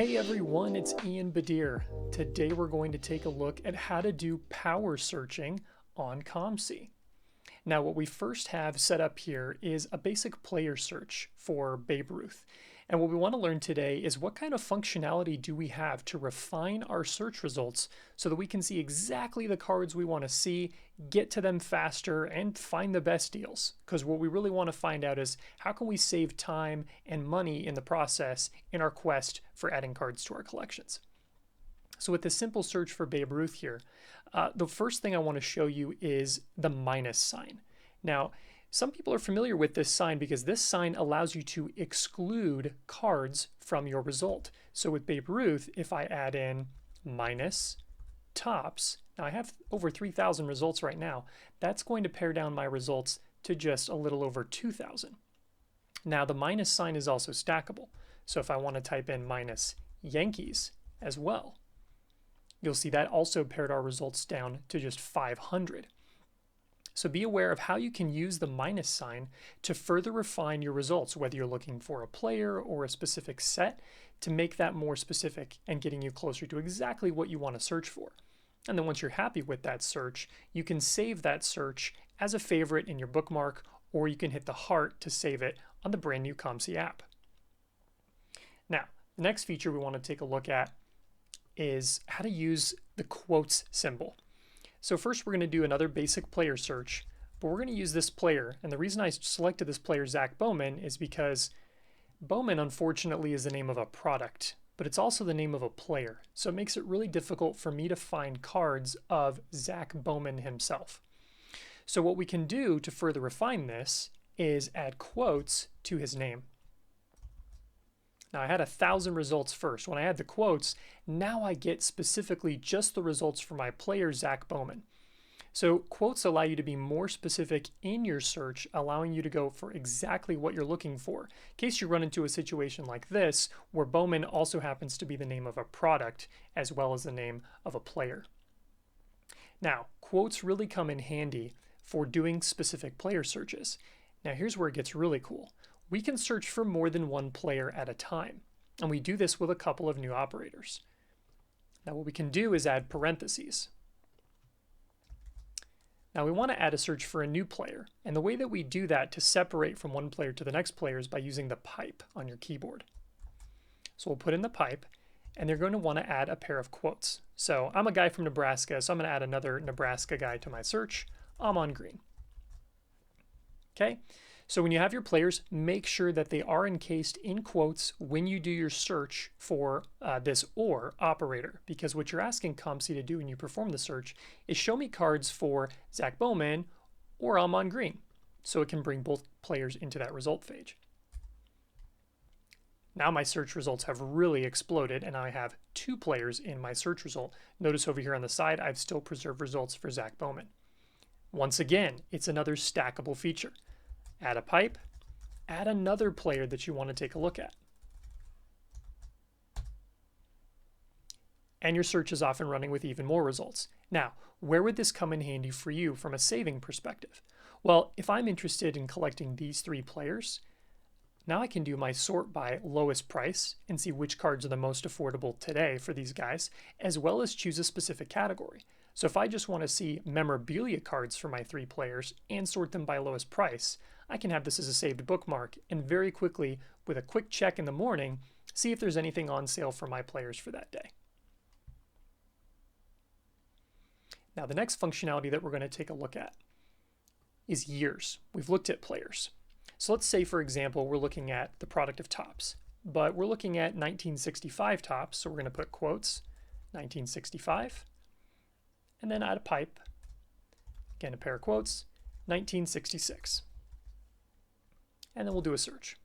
Hey everyone, it's Ian Badeer. Today we're going to take a look at how to do power searching on COMC. Now what we first have set up here is a basic player search for Babe Ruth. And what we want to learn today is what kind of functionality do we have to refine our search results so that we can see exactly the cards we want to see, get to them faster, and find the best deals. Because what we really want to find out is how can we save time and money in the process in our quest for adding cards to our collections. So with this simple search for Babe Ruth here, the first thing I want to show you is the minus sign. Now, some people are familiar with this sign because this sign allows you to exclude cards from your result. So with Babe Ruth, if I add in minus tops, now I have over 3,000 results right now, that's going to pare down my results to just a little over 2,000. Now the minus sign is also stackable. So if I want to type in minus Yankees as well, you'll see that also pared our results down to just 500. So be aware of how you can use the minus sign to further refine your results, whether you're looking for a player or a specific set, to make that more specific and getting you closer to exactly what you want to search for. And then once you're happy with that search, you can save that search as a favorite in your bookmark, or you can hit the heart to save it on the brand new COMC app. Now, the next feature we want to take a look at is how to use the quotes symbol. So first we're going to do another basic player search, but we're going to use this player. And the reason I selected this player, Zach Bowman, is because Bowman, unfortunately, is the name of a product, but it's also the name of a player. So it makes it really difficult for me to find cards of Zach Bowman himself. So what we can do to further refine this is add quotes to his name. Now I had 1,000 results first. When I add the quotes, now I get specifically just the results for my player, Zach Bowman. So quotes allow you to be more specific in your search, allowing you to go for exactly what you're looking for. In case you run into a situation like this, where Bowman also happens to be the name of a product, as well as the name of a player. Now, quotes really come in handy for doing specific player searches. Now here's where it gets really cool. We can search for more than one player at a time, and we do this with a couple of new operators. Now what we can do is add parentheses. Now we want to add a search for a new player, and the way that we do that to separate from one player to the next player is by using the pipe on your keyboard. So we'll put in the pipe, and they're going to want to add a pair of quotes. So I'm a guy from Nebraska, so I'm going to add another Nebraska guy to my search. I'm on green. Okay? So when you have your players, make sure that they are encased in quotes when you do your search for this OR operator, because what you're asking COMC to do when you perform the search is show me cards for Zach Bowman or I'm on green, so it can bring both players into that result page. Now my search results have really exploded and I have 2 players in my search result. Notice over here on the side, I've still preserved results for Zach Bowman. Once again, it's another stackable feature. Add a pipe, add another player that you want to take a look at. And your search is off and running with even more results. Now, where would this come in handy for you from a saving perspective? Well, if I'm interested in collecting these 3 players, now I can do my sort by lowest price and see which cards are the most affordable today for these guys, as well as choose a specific category. So if I just want to see memorabilia cards for my 3 players and sort them by lowest price, I can have this as a saved bookmark and very quickly, with a quick check in the morning, see if there's anything on sale for my players for that day. Now the next functionality that we're going to take a look at is years. We've looked at players. So let's say, for example, we're looking at the product of tops, but we're looking at 1965 tops, so we're going to put quotes, 1965, and then add a pipe, again a pair of quotes, 1966. And then we'll do a search.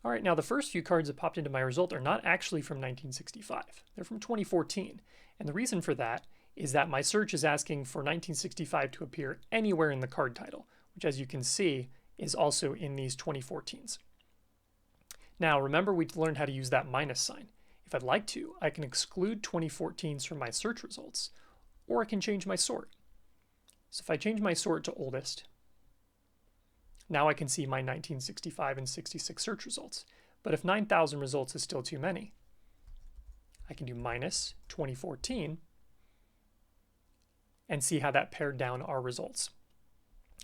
All right, now the first few cards that popped into my result are not actually from 1965. They're from 2014. And the reason for that is that my search is asking for 1965 to appear anywhere in the card title, which, as you can see, is also in these 2014s. Now, remember we learned how to use that minus sign. If I'd like to, I can exclude 2014s from my search results, or I can change my sort. So if I change my sort to oldest, now I can see my 1965 and 66 search results. But if 9,000 results is still too many, I can do minus 2014 and see how that pared down our results.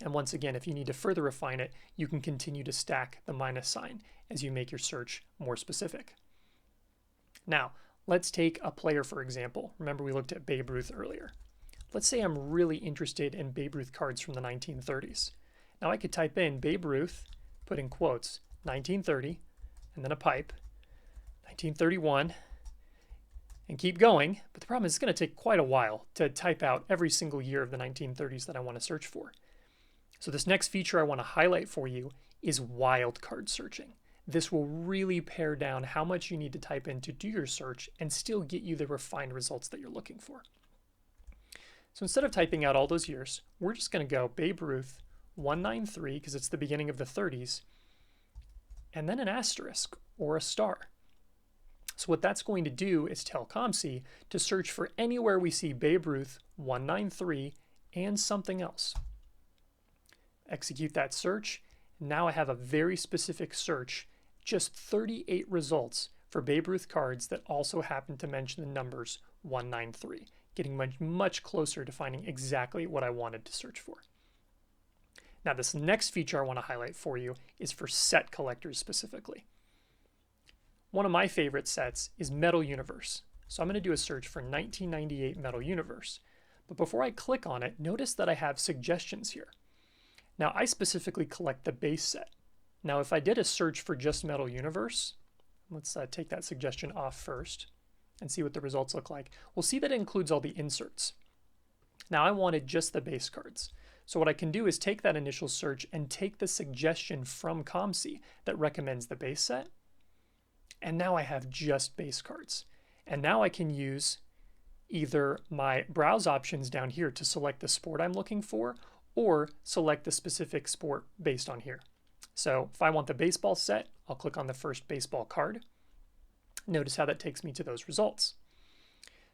And once again, if you need to further refine it, you can continue to stack the minus sign as you make your search more specific. Now, let's take a player, for example. Remember, we looked at Babe Ruth earlier. Let's say I'm really interested in Babe Ruth cards from the 1930s. Now I could type in Babe Ruth, put in quotes, 1930, and then a pipe, 1931, and keep going. But the problem is it's going to take quite a while to type out every single year of the 1930s that I want to search for. So this next feature I want to highlight for you is wildcard searching. This will really pare down how much you need to type in to do your search and still get you the refined results that you're looking for. So instead of typing out all those years, we're just going to go Babe Ruth 193 because it's the beginning of the 30s, and then an asterisk or a star. So what that's going to do is tell COMC to search for anywhere we see Babe Ruth 193 and something else. Execute that search. Now I have a very specific search, just 38 results for Babe Ruth cards that also happen to mention the numbers 193, getting much closer to finding exactly what I wanted to search for. Now this next feature I want to highlight for you is for set collectors specifically. One of my favorite sets is Metal Universe. So I'm going to do a search for 1998 Metal Universe. But before I click on it, notice that I have suggestions here. Now I specifically collect the base set. Now if I did a search for just Metal Universe, let's take that suggestion off first and see what the results look like. We'll see that it includes all the inserts. Now I wanted just the base cards. So what I can do is take that initial search and take the suggestion from COMC that recommends the base set. And now I have just base cards. And now I can use either my browse options down here to select the sport I'm looking for, or select the specific sport based on here. So if I want the baseball set, I'll click on the first baseball card. Notice how that takes me to those results.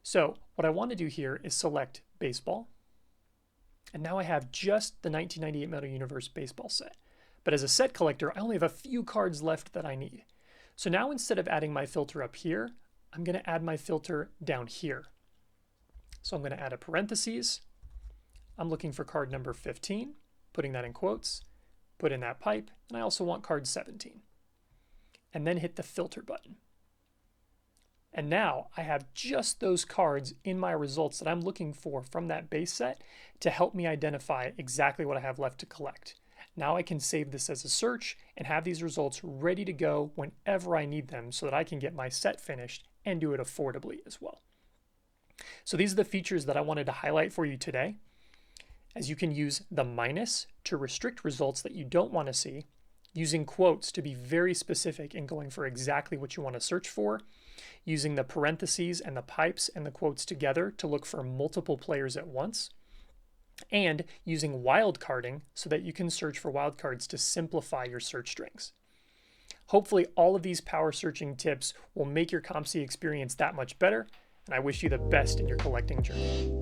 So what I want to do here is select baseball. And now I have just the 1998 Metal Universe baseball set. But as a set collector, I only have a few cards left that I need. So now instead of adding my filter up here, I'm going to add my filter down here. So I'm going to add a parentheses. I'm looking for card number 15, putting that in quotes, put in that pipe, and I also want card 17. And then hit the filter button. And now I have just those cards in my results that I'm looking for from that base set to help me identify exactly what I have left to collect. Now I can save this as a search and have these results ready to go whenever I need them so that I can get my set finished and do it affordably as well. So these are the features that I wanted to highlight for you today, as you can use the minus to restrict results that you don't want to see, using quotes to be very specific in going for exactly what you want to search for, using the parentheses and the pipes and the quotes together to look for multiple players at once, and using wildcarding so that you can search for wildcards to simplify your search strings. Hopefully all of these power searching tips will make your COMC experience that much better, and I wish you the best in your collecting journey.